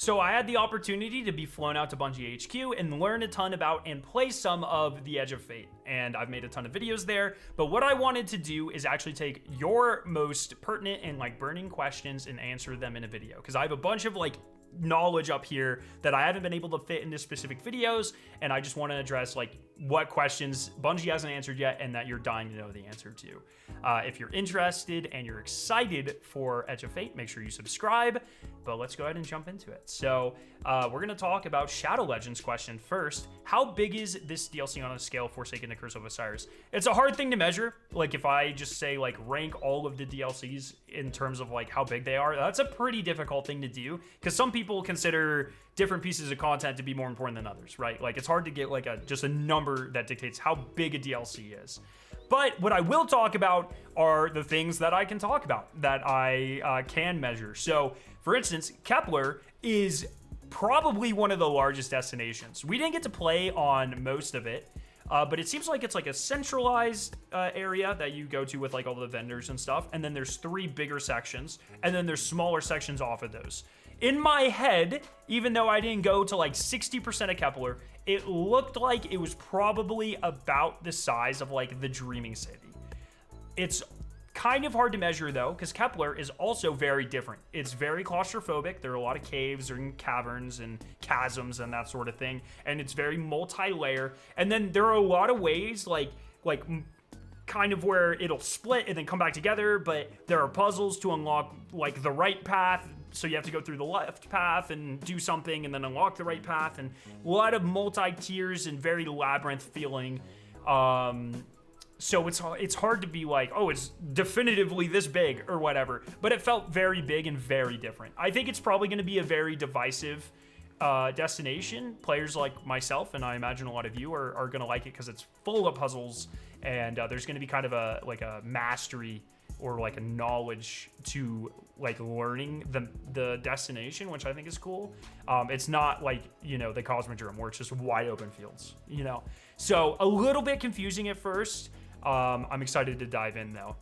So I had the opportunity to be flown out to Bungie HQ and learn a ton about and play some of the Edge of Fate. And I've made a ton of videos there. But what I wanted to do is actually take your most pertinent and like burning questions and answer them in a video. Because I have a bunch of like knowledge up here that I haven't been able to fit into specific videos, and I just want to address like what questions Bungie hasn't answered yet and that you're dying to know the answer to. If you're interested and you're excited for Edge of Fate, make sure you subscribe, but let's go ahead and jump into it. So we're going to talk about Shadow Legends question first. How big is this DLC on a scale of Forsaken to Curse of Osiris? It's a hard thing to measure. Like if I just say like rank all of the DLCs in terms of like how big they are, that's a pretty difficult thing to do because some people consider different pieces of content to be more important than others, right? Like it's hard to get like just a number that dictates how big a DLC is. But what I will talk about are the things that I can talk about, that I can measure. So for instance, Kepler is probably one of the largest destinations. We didn't get to play on most of it, but it seems like it's like a centralized area that you go to with like all the vendors and stuff. And then there's 3 bigger sections, and then there's smaller sections off of those. In my head, even though I didn't go to like 60% of Kepler, it looked like it was probably about the size of like the Dreaming City. It's kind of hard to measure though, because Kepler is also very different. It's very claustrophobic. There are a lot of caves and caverns and chasms and that sort of thing. And it's very multi-layer. And then there are a lot of ways like kind of where it'll split and then come back together, but there are puzzles to unlock like the right path. So you have to go through the left path and do something and then unlock the right path, and a lot of multi-tiers and very labyrinth feeling. So it's hard to be like, oh, it's definitively this big or whatever, but it felt very big and very different. I think it's probably going to be a very divisive destination. Players like myself, and I imagine a lot of you are going to like it because it's full of puzzles, and there's going to be kind of a mastery or like a knowledge to like learning the destination, which I think is cool. It's not like, you know, the Cosmodrome where it's just wide open fields, you know? So a little bit confusing at first. I'm excited to dive in though.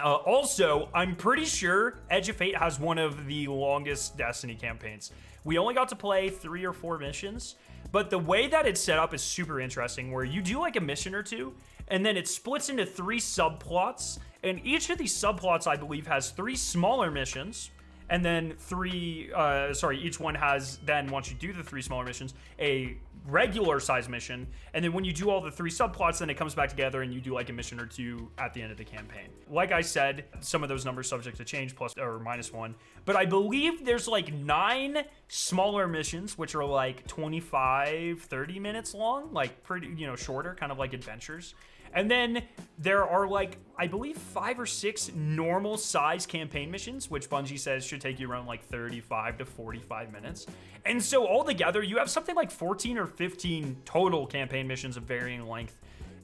Also, I'm pretty sure Edge of Fate has one of the longest Destiny campaigns. We only got to play 3 or 4 missions, but the way that it's set up is super interesting, where you do like a mission or two, and then it splits into 3 subplots, and each of these subplots, I believe, has 3 smaller missions, and then each one has then, once you do the 3 smaller missions, a regular size mission, and then when you do all the 3 subplots, then it comes back together and you do like a mission or 2 at the end of the campaign. Like I said, some of those numbers subject to change, plus or minus 1, but I believe there's like 9 smaller missions, which are like 25-30 minutes long, like pretty, you know, shorter, kind of like adventures. And then there are like, I believe 5 or 6 normal size campaign missions, which Bungie says should take you around like 35 to 45 minutes. And so altogether, you have something like 14 or 15 total campaign missions of varying length.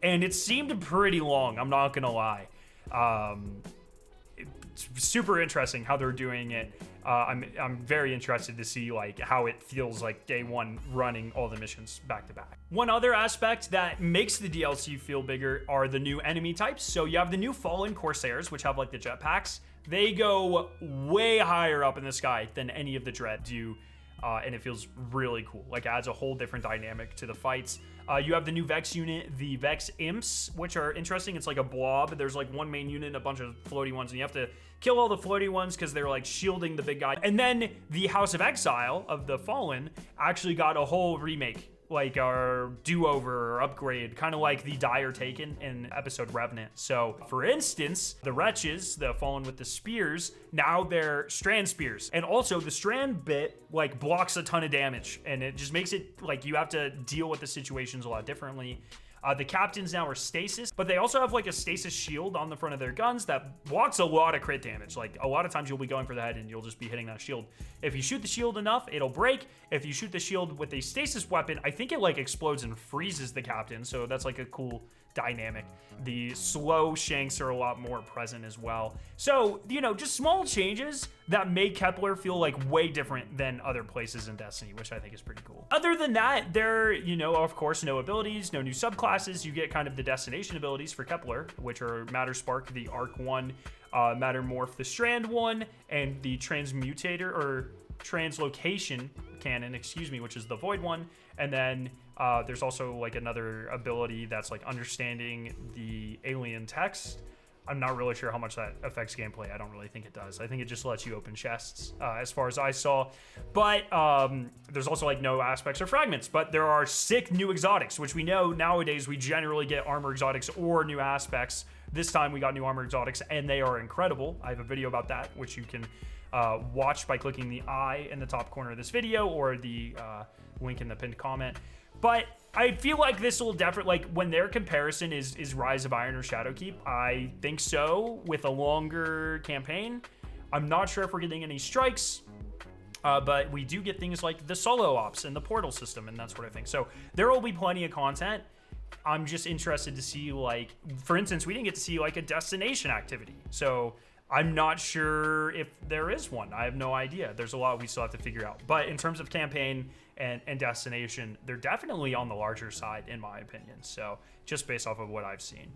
And it seemed pretty long, I'm not gonna lie. It's super interesting how they're doing it. I'm very interested to see like how it feels like day one running all the missions back to back. One other aspect that makes the DLC feel bigger are the new enemy types. So you have the new Fallen Corsairs, which have like the jetpacks. They go way higher up in the sky than any of the Dread do. And it feels really cool. Like, adds a whole different dynamic to the fights. You have the new Vex unit, the Vex Imps, which are interesting. It's like a blob. There's like one main unit and a bunch of floaty ones, and you have to kill all the floaty ones because they're like shielding the big guy. And then the House of Exile of the Fallen actually got a whole remake, like our do-over or upgrade, kind of like the Dire Taken in episode Revenant. So for instance, the Wretches, the Fallen with the spears, now they're strand spears. And also the strand bit like blocks a ton of damage, and it just makes it like you have to deal with the situations a lot differently. The captains now are stasis, but they also have like a stasis shield on the front of their guns that blocks a lot of crit damage. Like a lot of times you'll be going for the head and you'll just be hitting that shield. If you shoot the shield enough, it'll break. If you shoot the shield with a stasis weapon, I think it like explodes and freezes the captain. So that's like a cool dynamic. The slow shanks are a lot more present as well. So, you know, just small changes that make Kepler feel like way different than other places in Destiny, which I think is pretty cool. Other than that, there, you know, of course, no abilities, no new subclasses. You get kind of the destination abilities for Kepler, which are Matter Spark, the Arc one, Matter Morph, the Strand one, and the Transmutator, or translocation cannon, excuse me, which is the void one. And then there's also like another ability that's like understanding the alien text. I'm not really sure how much that affects gameplay. I don't really think it does. I think it just lets you open chests, as far as I saw. But there's also like no aspects or fragments. But there are sick new exotics, which we know nowadays we generally get armor exotics or new aspects. This time we got new armor exotics, and they are incredible. I have a video about that, which you can watch by clicking the I in the top corner of this video or the link in the pinned comment. But I feel like this will definitely, like, when their comparison is Rise of Iron or Shadowkeep, I think so, with a longer campaign. I'm not sure if we're getting any strikes, but we do get things like the solo ops and the portal system and that sort of thing. So there will be plenty of content. I'm just interested to see, like, for instance, we didn't get to see like a destination activity. So I'm not sure if there is one. I have no idea. There's a lot we still have to figure out. But in terms of campaign and destination, they're definitely on the larger side, in my opinion. So just based off of what I've seen.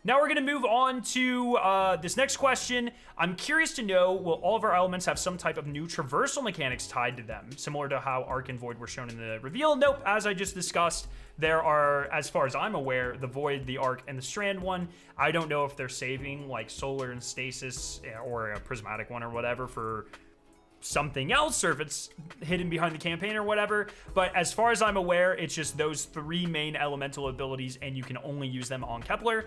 Now we're going to move on to this next question. I'm curious to know, will all of our elements have some type of new traversal mechanics tied to them, similar to how Arc and Void were shown in the reveal? Nope, as I just discussed, there are, as far as I'm aware, the Void, the Arc, and the Strand one. I don't know if they're saving like Solar and Stasis or a Prismatic one or whatever for something else, or if it's hidden behind the campaign or whatever. But as far as I'm aware, it's just those three main elemental abilities, and you can only use them on Kepler.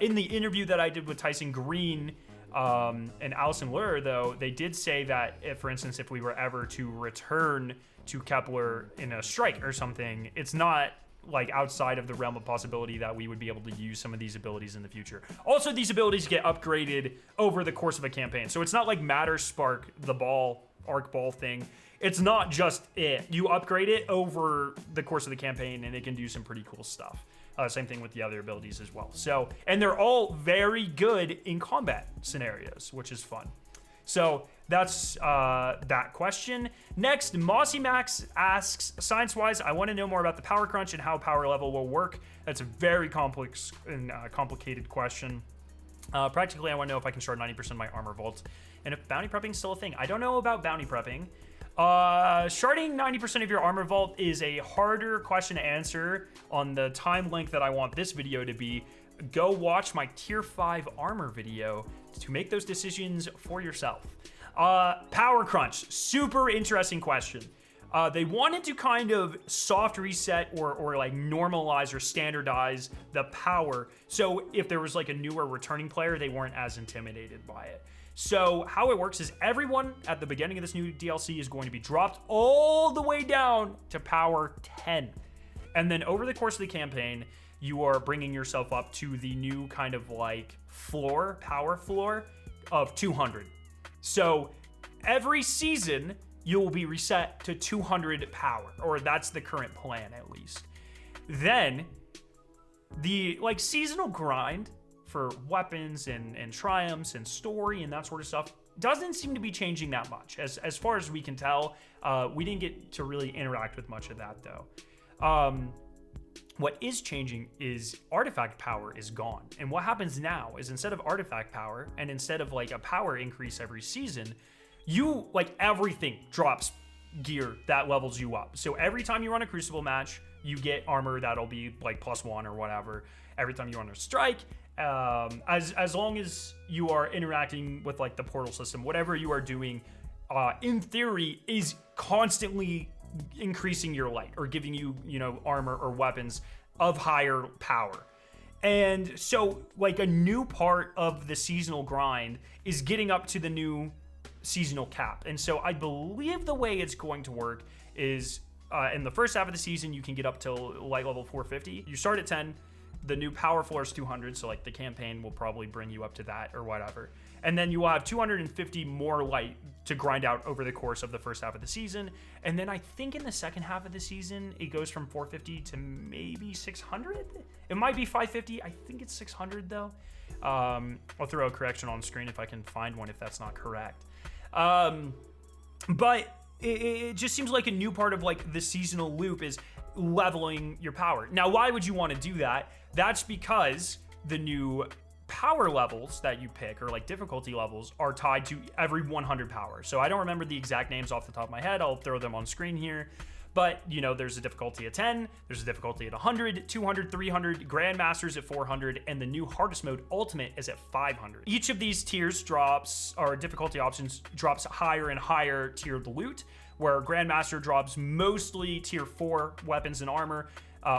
In the interview that I did with Tyson Green and Allison Lure, though, they did say that, if, for instance, if we were ever to return to Kepler in a strike or something, it's not like outside of the realm of possibility that we would be able to use some of these abilities in the future. Also, these abilities get upgraded over the course of a campaign. So it's not like Matter Spark, the ball, arc ball thing. It's not just it. You upgrade it over the course of the campaign, and it can do some pretty cool stuff. Same thing with the other abilities as well. So, and they're all very good in combat scenarios, which is fun. So that's that question. Next, Mossy Max asks, science-wise, I want to know more about the power crunch and how power level will work. That's a very complex and complicated question. Practically, I want to know if I can shard 90% of my armor vaults, and if bounty prepping is still a thing. I don't know about bounty prepping. Sharding 90% of your armor vault is a harder question to answer on the time length that I want this video to be. Go watch my tier 5 armor video to make those decisions for yourself. Power crunch, super interesting question. They wanted to kind of soft reset or like normalize or standardize the power. So if there was like a newer returning player, they weren't as intimidated by it. So how it works is everyone at the beginning of this new DLC is going to be dropped all the way down to power 10. And then over the course of the campaign, you are bringing yourself up to the new kind of like floor, power floor of 200. So every season, you'll be reset to 200 power, or that's the current plan at least. Then the like seasonal grind for weapons and triumphs and story and that sort of stuff doesn't seem to be changing that much. As far as we can tell, we didn't get to really interact with much of that though. What is changing is artifact power is gone. And what happens now is instead of artifact power and instead of like a power increase every season, you like everything drops gear that levels you up. So every time you run a Crucible match, you get armor that'll be like +1 or whatever. Every time you run a strike, as long as you are interacting with like the portal system, whatever you are doing, in theory, is constantly increasing your light or giving you, you know, armor or weapons of higher power. And so like a new part of the seasonal grind is getting up to the new seasonal cap. And so I believe the way it's going to work is in the first half of the season, you can get up to light level 450. You start at 10. The new power floor is 200, so like the campaign will probably bring you up to that or whatever. And then you will have 250 more light to grind out over the course of the first half of the season. And then I think in the second half of the season, it goes from 450 to maybe 600. It might be 550. I think it's 600 though. I'll throw a correction on screen if I can find one if that's not correct. But it just seems like a new part of like the seasonal loop is leveling your power. Now, why would you want to do that? That's because the new power levels that you pick, or like difficulty levels, are tied to every 100 power. So I don't remember the exact names off the top of my head. I'll throw them on screen here. But, you know, there's a difficulty at 10, there's a difficulty at 100, 200, 300, Grandmaster's at 400, and the new hardest mode, Ultimate, is at 500. Each of these tiers drops, or difficulty options, drops higher and higher tiered loot, where Grandmaster drops mostly tier 4 weapons and armor.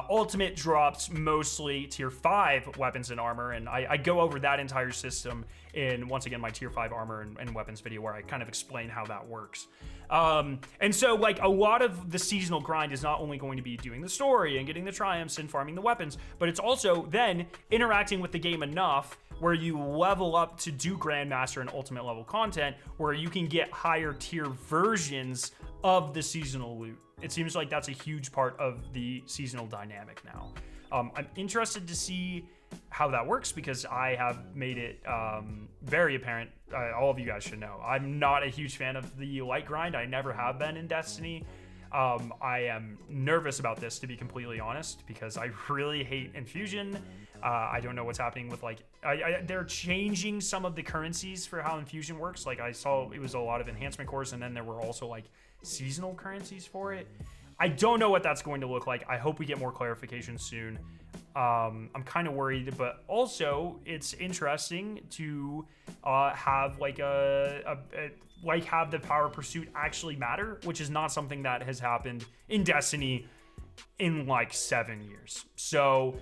Ultimate drops mostly tier 5 weapons and armor, and I go over that entire system in, once again, my tier 5 armor and weapons video, where I kind of explain how that works. And so, like, a lot of the seasonal grind is not only going to be doing the story and getting the triumphs and farming the weapons, but it's also then interacting with the game enough where you level up to do Grandmaster and Ultimate level content, where you can get higher tier versions of the seasonal loot. It seems like that's a huge part of the seasonal dynamic now. I'm interested to see how that works, because I have made it very apparent. All of you guys should know, I'm not a huge fan of the light grind. I never have been in Destiny. I am nervous about this, to be completely honest, because I really hate Infusion. I don't know what's happening with, like, they're changing some of the currencies for how Infusion works. Like, I saw it was a lot of enhancement cores, and then there were also like seasonal currencies for it. I don't know what that's going to look like. I hope we get more clarification soon. I'm kind of worried, but also it's interesting to have like have the power pursuit actually matter, which is not something that has happened in Destiny in like 7 years. So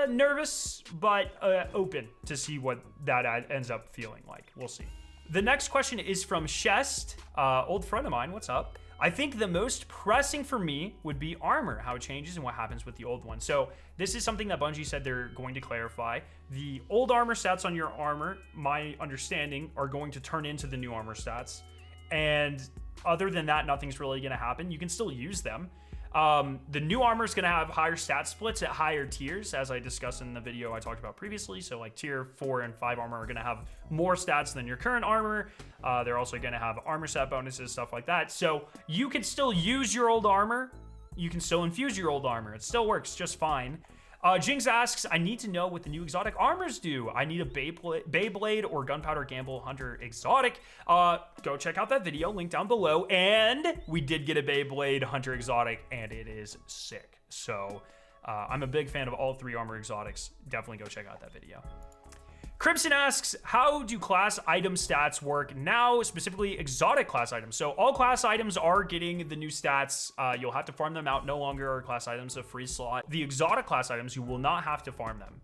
nervous, but open to see what that ends up feeling like. We'll see. The next question is from Shest, old friend of mine. What's up? I think the most pressing for me would be armor, how it changes and what happens with the old one. So this is something that Bungie said they're going to clarify. The old armor stats on your armor, my understanding, are going to turn into the new armor stats. And other than that, nothing's really going to happen. You can still use them. The new armor is going to have higher stat splits at higher tiers, as I discussed in the video I talked about previously. So like tier 4 and 5 armor are going to have more stats than your current armor. They're also going to have armor set bonuses, stuff like that. So you can still use your old armor. You can still infuse your old armor. It still works just fine. Jinx asks, I need to know what the new exotic armors do. I need a Beyblade or Gunpowder Gamble Hunter exotic. Go check out that video, link down below. And we did get a Beyblade Hunter exotic, and it is sick. So I'm a big fan of all 3 armor exotics. Definitely go check out that video. Crimson asks, how do class item stats work now, specifically exotic class items? So all class items are getting the new stats. You'll have to farm them out. No longer are class items a free slot. The exotic class items, you will not have to farm them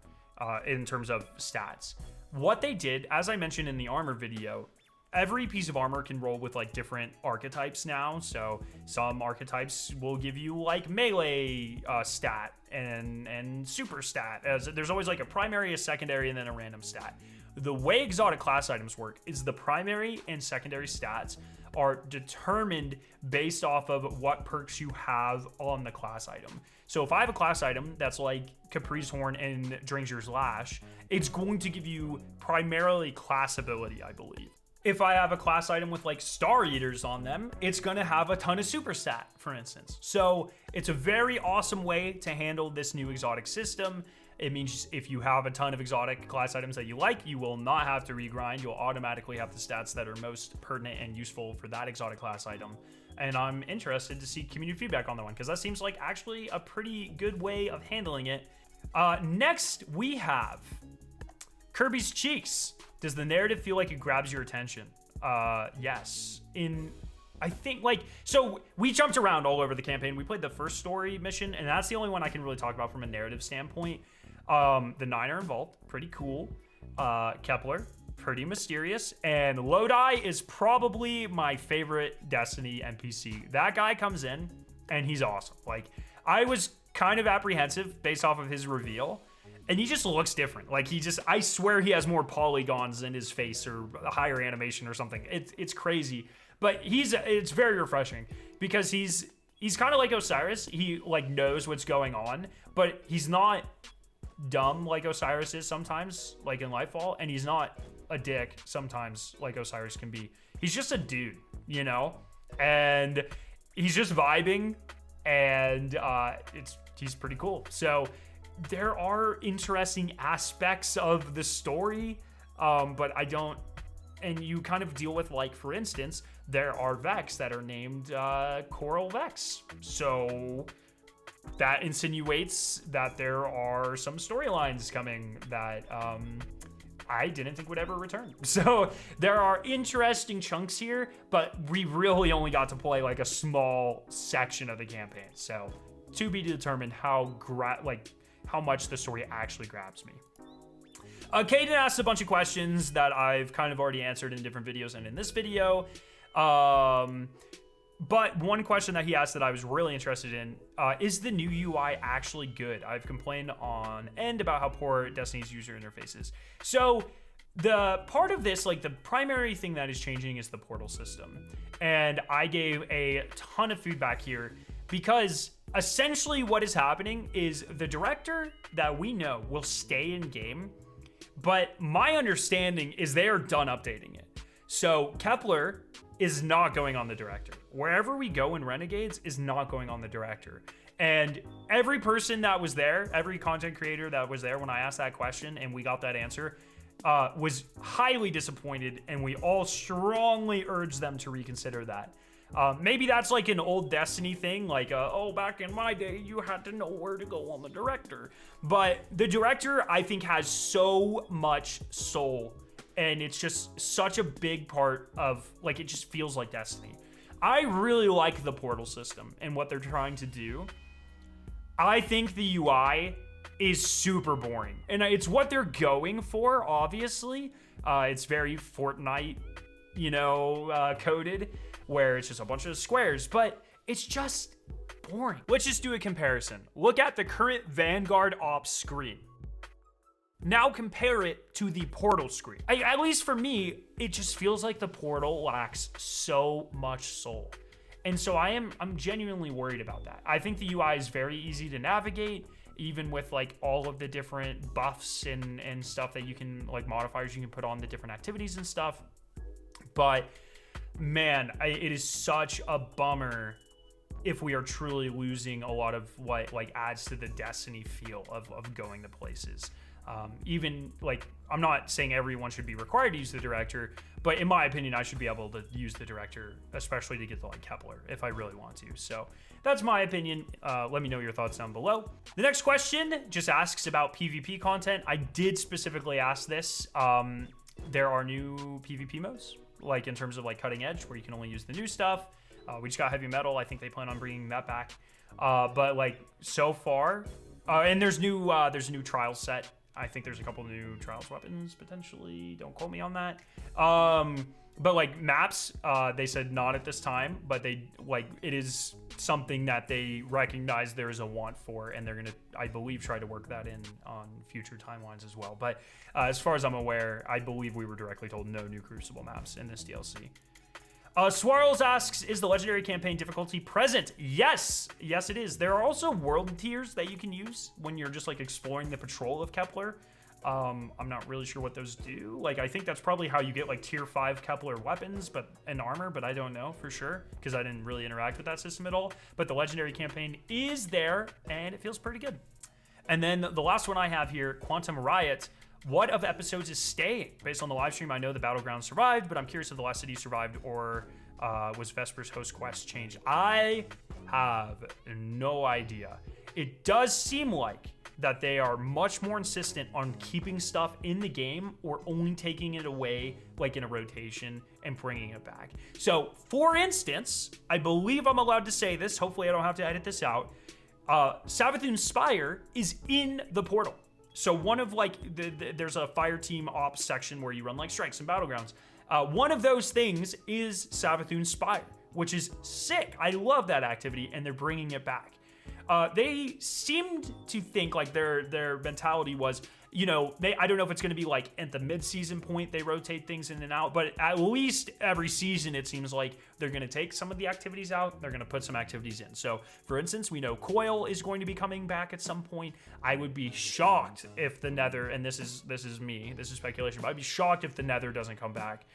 in terms of stats. What they did, as I mentioned in the armor video, every piece of armor can roll with like different archetypes now. So some archetypes will give you like melee stat and super stat. As there's always like a primary, a secondary, and then a random stat. The way exotic class items work is the primary and secondary stats are determined based off of what perks you have on the class item. So if I have a class item that's like Capri's Horn and Dranger's Lash, it's going to give you primarily class ability, I believe. If I have a class item with like Star Eaters on them, it's gonna have a ton of super stat, for instance. So it's a very awesome way to handle this new exotic system. It means if you have a ton of exotic class items that you like, you will not have to regrind. You'll automatically have the stats that are most pertinent and useful for that exotic class item. And I'm interested to see community feedback on that one, because that seems like actually a pretty good way of handling it. Next, we have Kirby's Cheeks. Does the narrative feel like it grabs your attention? Yes. I think, like, so we jumped around all over the campaign. We played the first story mission, and that's the only one I can really talk about from a narrative standpoint. The 9 are involved. Pretty cool. Kepler, pretty mysterious. And Lodi is probably my favorite Destiny NPC. That guy comes in, and he's awesome. Like, I was kind of apprehensive based off of his reveal. And he just looks different. Like, I swear he has more polygons in his face or a higher animation or something. It's crazy. But it's very refreshing because he's kind of like Osiris. He like knows what's going on, but he's not dumb like Osiris is sometimes, like in Lightfall, and he's not a dick sometimes like Osiris can be. He's just a dude, you know? And he's just vibing, and he's pretty cool. So there are interesting aspects of the story, but I don't. And you kind of deal with, like, for instance, there are Vex that are named Coral Vex. So that insinuates that there are some storylines coming that I didn't think would ever return. So there are interesting chunks here, but we really only got to play like a small section of the campaign. So to be determined how much the story actually grabs me. Caden asked a bunch of questions that I've kind of already answered in different videos and in this video. But one question that he asked that I was really interested in, is the new UI actually good? I've complained on end about how poor Destiny's user interface is. So the part of this, like the primary thing that is changing is the portal system. And I gave a ton of feedback here because essentially what is happening is the director that we know will stay in game. But my understanding is they are done updating it. So Kepler is not going on the director. Wherever we go in Renegades is not going on the director. And every person that was there, every content creator that was there when I asked that question and we got that answer, was highly disappointed, and we all strongly urged them to reconsider that. Maybe that's like an old Destiny thing, like, oh, back in my day, you had to know where to go on the director. But the director, I think, has so much soul, and it's just such a big part of, like, it just feels like Destiny. I really like the portal system and what they're trying to do. I think the UI is super boring, and it's what they're going for, obviously. It's very Fortnite, coded, where it's just a bunch of squares, but it's just boring. Let's just do a comparison. Look at the current Vanguard Ops screen. Now compare it to the portal screen. At least for me, it just feels like the portal lacks so much soul. And so I'm genuinely worried about that. I think the UI is very easy to navigate, even with like all of the different buffs and stuff that you can, like modifiers you can put on the different activities and stuff. But man, it is such a bummer if we are truly losing a lot of what like adds to the Destiny feel of going to places. Even like, I'm not saying everyone should be required to use the director, but in my opinion, I should be able to use the director, especially to get to like Kepler if I really want to. So that's my opinion. Let me know your thoughts down below. The next question just asks about PvP content. I did specifically ask this. There are new PvP modes, like in terms of like cutting edge, where you can only use the new stuff. We just got heavy metal. I think they plan on bringing that back. But like so far, and there's a new trial set. I think there's a couple new trials weapons potentially. Don't quote me on that. But like maps, they said not at this time, but it is something that they recognize there is a want for, and they're gonna, I believe, try to work that in on future timelines as well. But as far as I'm aware, I believe we were directly told no new Crucible maps in this DLC. Swirls asks, is the legendary campaign difficulty present? Yes, it is. There are also world tiers that you can use when you're just like exploring the patrol of Kepler. I'm not really sure what those do. Like, I think that's probably how you get like tier 5 Kepler weapons and armor, but I don't know for sure because I didn't really interact with that system at all. But the legendary campaign is there and it feels pretty good. And then the last one I have here, Quantum Riot. What of episodes is staying? Based on the live stream, I know the Battleground survived, but I'm curious if the Last City survived or was Vesper's host quest changed. I have no idea. It does seem like that they are much more insistent on keeping stuff in the game or only taking it away like in a rotation and bringing it back. So for instance, I believe I'm allowed to say this, hopefully I don't have to edit this out. Savathun's Spire is in the portal. So one of like, there's a fire team ops section where you run like strikes and battlegrounds. One of those things is Savathun's Spire, which is sick. I love that activity, and they're bringing it back. They seemed to think like their mentality was, I don't know if it's going to be like at the mid-season point they rotate things in and out, but at least every season it seems like they're going to take some of the activities out, they're going to put some activities in. So for instance, we know Coil is going to be coming back at some point. I would be shocked if the Nether, and this is speculation, but I'd be shocked if the Nether doesn't come back.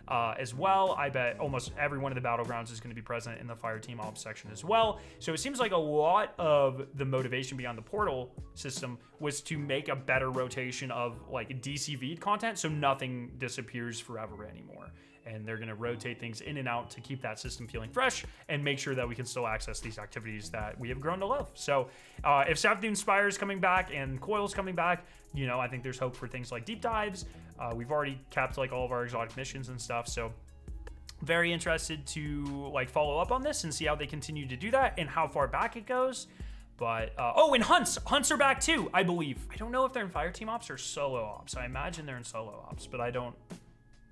as well. I bet almost every one of the battlegrounds is going to be present in the fire team ops section as well. So it seems like a lot of the motivation beyond the portal system was to make a better rotation of like DCV'd content, so nothing disappears forever anymore. And they're going to rotate things in and out to keep that system feeling fresh and make sure that we can still access these activities that we have grown to love. So if Savathûn Spire is coming back and Coil's coming back, you know, I think there's hope for things like deep dives. We've already capped like all of our exotic missions and stuff. So very interested to like follow up on this and see how they continue to do that and how far back it goes. But, oh, and hunts are back too, I believe. I don't know if they're in fire team ops or solo ops. I imagine they're in solo ops, but I don't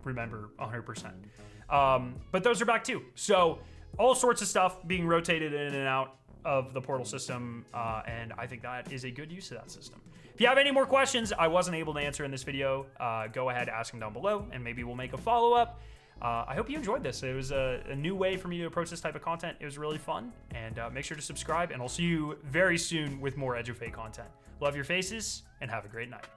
remember 100%. But those are back too. So all sorts of stuff being rotated in and out of the portal system, and I think that is a good use of that system. If you have any more questions I wasn't able to answer in this video, go ahead, ask them down below, and maybe we'll make a follow-up. I hope you enjoyed this. It was a new way for me to approach this type of content. It was really fun, and make sure to subscribe, and I'll see you very soon with more Edge of Fate content. Love your faces, and have a great night.